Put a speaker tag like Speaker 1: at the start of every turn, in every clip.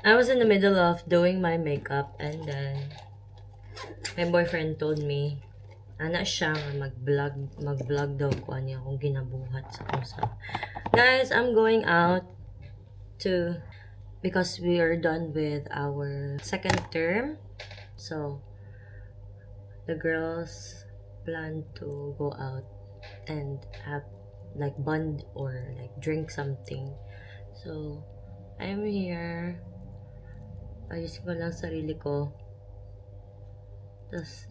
Speaker 1: I was in the middle of doing my makeup and then my boyfriend told me ana siya nga mag-vlog daw ko niya kung ginabuhat sa kusa. Guys, I'm going out to because we are done with our second term. So the girls plan to go out and have like bond or like drink something. So I'm here. Ayusin ko lang sarili ko. Tapos,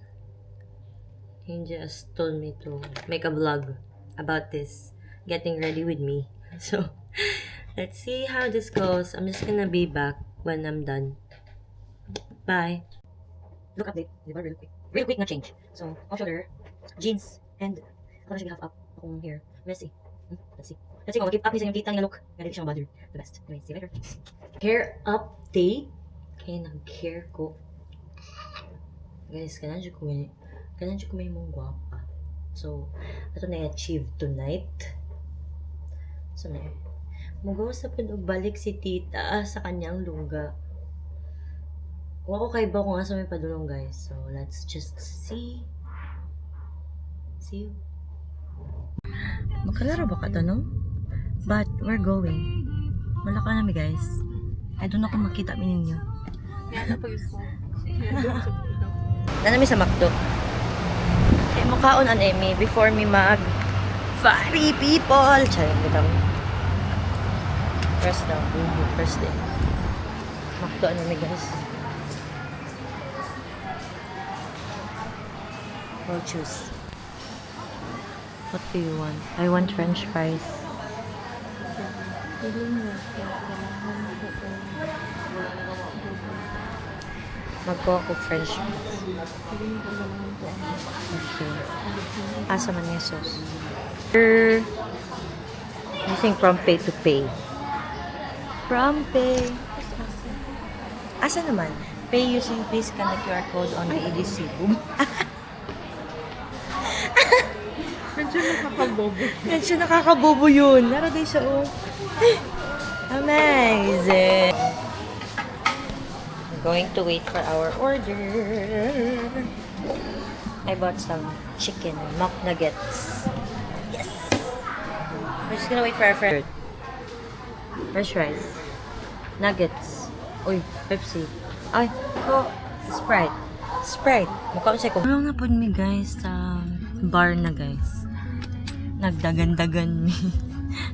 Speaker 1: he just told me to make a vlog about this. Getting ready with me. So, let's see how this goes. I'm just gonna be back when I'm done. Bye. Look update. Diba? Real quick. Real quick na change. So, off shoulder, jeans, and ako na siya half up. Akong hair. Let's see. Let's see. Let's see kung mag-keep up ni sa inyong kita nga look. Ganito siyang bother. The best. Anyway, see you later. Hair update. Kaya nag-hair ko. Guys, kanan siya ko may mong guwapa. So, ito na-achieve tonight. So, magawa sa balik si tita sa kanyang luga. Huwag ko kay ba kung asa may padulong, guys. So, let's just see. See you. Magkalaro ba ka tanong? But, we're going. Malaka namin, guys. I don't know kung makita mi ninyo. Nanami sa McDo. Kaya mukhaon an Amy before me mag Fari people! Charing bitang. First down. First day. McDo ano mi guys. We'll choose. What do you want? I want french fries. Magkuha ko french fries. Okay. Asa man yung sauce? Using PromptPay to pay. PromptPay. Asa naman? Pay using please scan the QR code on the EDC. Medyo nakakabobo yun. Naro din siya oh. Amazing. Going to wait for our order. I bought some chicken mock nuggets. Yes! We're just gonna wait for our friend. French fries. Nuggets. Uy, Pepsi. Ay, Sprite. Sprite. Mukha ko siya ko. Tulong na po mi guys sa bar na guys. Nagdagan-dagan mi.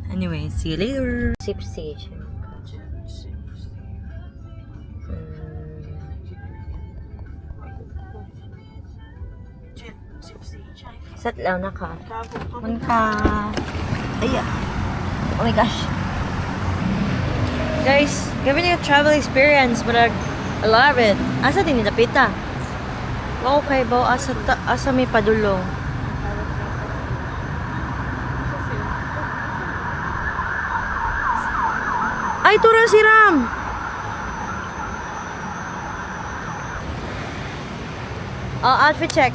Speaker 1: Anyway, see you later. Sip stage. Satlaw na ka. Manka. Ay, oh my gosh. Guys, giving you a travel experience, but I love it. Asa din nitapita? Wow, kay bao asa may padulong. Ay, tura si Ram. Oh, outfit check.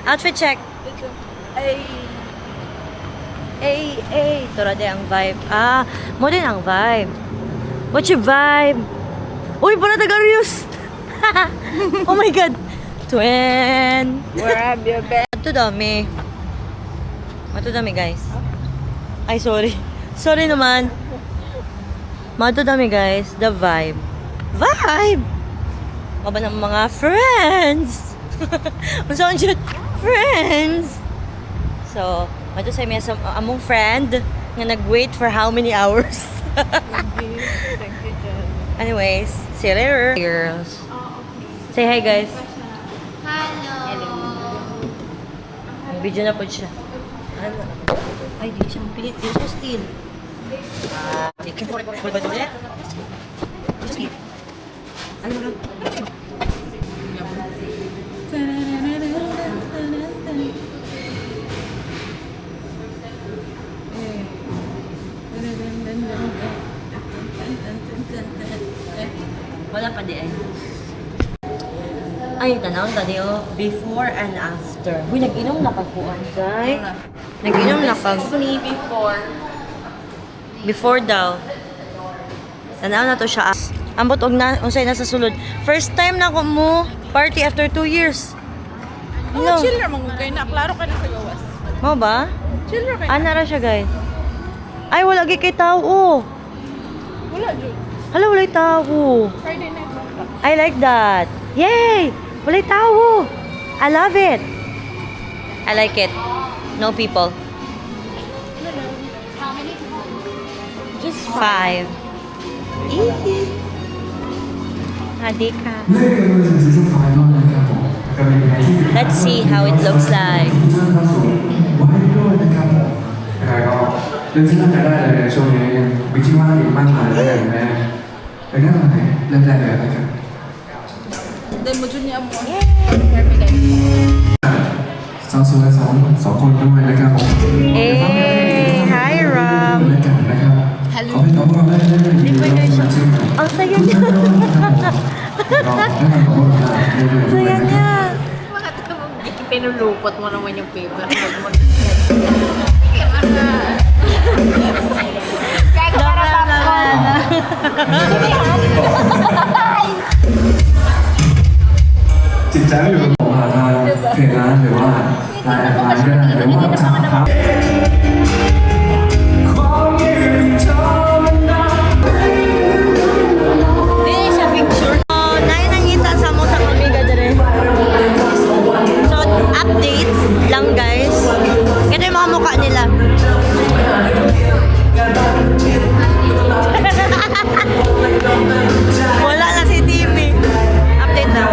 Speaker 1: Outfit check. Ay. Tura de ang vibe. Ah, mo din ang vibe. What's your vibe? Uy, pala Tagarius. Oh my God. Twin.
Speaker 2: Where have you been?
Speaker 1: Mato dami guys. Ay, sorry. Sorry naman. Mato dami guys. The vibe. Maba ng mga friends. Masaan siya? Friends. So, mato sa may among friend nga nag-wait for how many hours?
Speaker 2: Thank you, Jen.
Speaker 1: Anyways, see you later. Girls. Say hi guys.
Speaker 2: Hello.
Speaker 1: May video na po siya. Ano? Ay, di siyang pilit. Di siya steal. Di ka po ba ito ulit? Di siya steal. Ano mo lang? Wala pa di ay. Ay, tanaw tadi oh, before and after. Uy, nag-inom na kagpuan, guys. Nag-inom na kag.
Speaker 2: Me before.
Speaker 1: Before daw. Tanaw na to siya. Ambot og na unsay nasa sulod. First time na ko mo party after 2 years.
Speaker 2: Oh, chill naman kayo na. Klaro ka na sa gawas.
Speaker 1: Mo ba?
Speaker 2: Chill na kayo.
Speaker 1: Ana ra siya, guys. Ay, wala gyud kay tao. Oh.
Speaker 2: Wala, Jud.
Speaker 1: Hala, walay tao.
Speaker 2: Friday night lang ka.
Speaker 1: I like that. Yay! Walay tao. I love it. I like it. No people. Just 5. Eee. Hadika. Let's see how it looks like.
Speaker 3: เรื่องที่น่าจะได้เลยในช่วงนี้ยังมีที่ว่างอีกมากมายแล้วกันแม่ไปนั่งตรงไหนเริ่มได้เลยแล้วกัน
Speaker 2: Then mo, Jud niya mo. Perfect guys.
Speaker 3: สาวสวยสองคนด้วยนะครับผม
Speaker 1: Hey, hi Ram.
Speaker 3: แล้วกันนะครับขอให้น้องเราได้ดีๆสมาชิกใหม่
Speaker 1: Ang saya
Speaker 3: ทุก
Speaker 1: niya.
Speaker 3: ท่านด้วยนะครับผมเราได้ทำของเราได้เรื่อยๆด้วย
Speaker 1: Saya
Speaker 3: นะครับ
Speaker 1: niya.
Speaker 2: Pinulupot mo naman yung paper.
Speaker 1: Naman.
Speaker 3: จิตใจไม่อยู่กับผมทางเพจร้านหรือว่าไลน์แอดไลน์ก็ได้หรือว่าทางครับ
Speaker 1: Dili siya picture. Oh, naay nangita sa mo sa kamiga dire. So, update lang guys. Ito yung mga mukha nila. Wala na si TV. Update lang.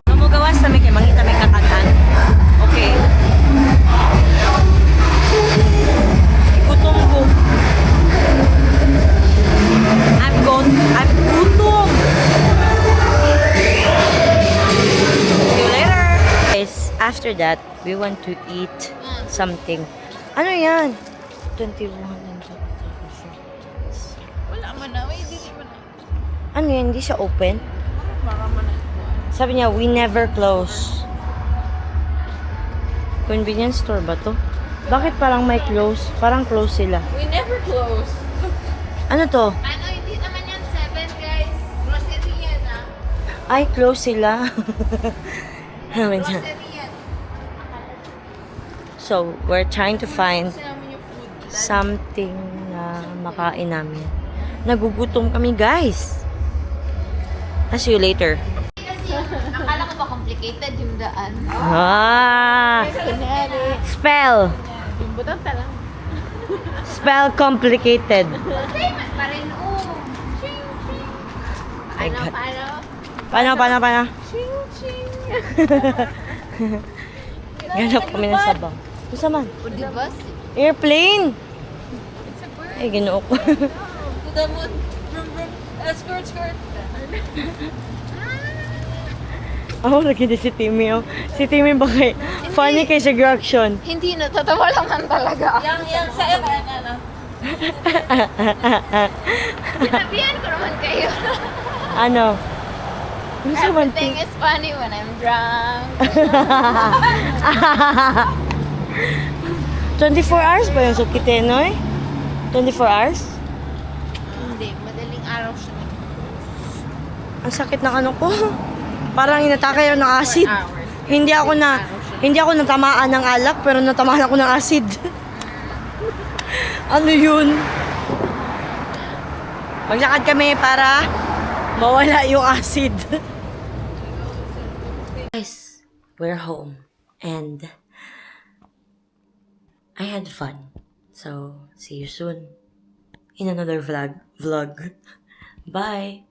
Speaker 1: Mamugawas na may kay mangita may kakatan. Okay. Gutom ko. I'm gutom. See you later. Guys, after that, we want to eat something. Ano yan? 21 and
Speaker 2: Wala man na. Wait, dili man na.
Speaker 1: ano yan? Hindi siya open?
Speaker 2: Baka man na.
Speaker 1: Sabi niya, we never close. Convenience store ba to? Bakit parang may close? Parang close sila.
Speaker 2: We never close.
Speaker 1: Ano to?
Speaker 2: Ano, hindi naman yan 7 guys. Grocery yan ah.
Speaker 1: Ay, close sila. Sabi niya.
Speaker 2: Grocery yan.
Speaker 1: So, we're trying to find
Speaker 2: Kasi namin yung food.
Speaker 1: something na makain namin. Nagugutom kami, guys. I'll see you later.
Speaker 2: Kasi, akala ko ba complicated yung daan?
Speaker 1: Ah!
Speaker 2: Kunwari.
Speaker 1: Spell.
Speaker 2: Yung butang talang.
Speaker 1: Spell complicated.
Speaker 2: Same pa rin. Oh. Ching, ching.
Speaker 1: My
Speaker 2: Ano,
Speaker 1: God.
Speaker 2: paano?
Speaker 1: Paano?
Speaker 2: Ching, ching.
Speaker 1: Ganap kami ng sabaw. Gusto man?
Speaker 2: O, diba?
Speaker 1: Airplane!
Speaker 2: It's a bird.
Speaker 1: Ay, ginoo ko.
Speaker 2: To the moon. Vroom, vroom. Skirt, skirt.
Speaker 1: Oh, lagi din si Timmy, oh. Si Timmy ba kay... Funny kay siya reaction.
Speaker 2: Hindi, natatawa lang man talaga. Yang sa ano. Sinabihan ko naman kayo.
Speaker 1: Ano? Ano sa man
Speaker 2: Everything is funny when I'm drunk.
Speaker 1: 24 hours ba yung Sukitenoy? 24 hours?
Speaker 2: Hindi, madaling araw siya.
Speaker 1: Ang sakit ng ano ko. Parang inatake yun ng acid.
Speaker 2: Hours.
Speaker 1: Hindi ako natamaan ng alak, pero natamaan ako ng acid. Ano yun? Maglakad kami para mawala yung acid. Guys, we're home. And I had fun. So, see you soon in another vlog. Bye!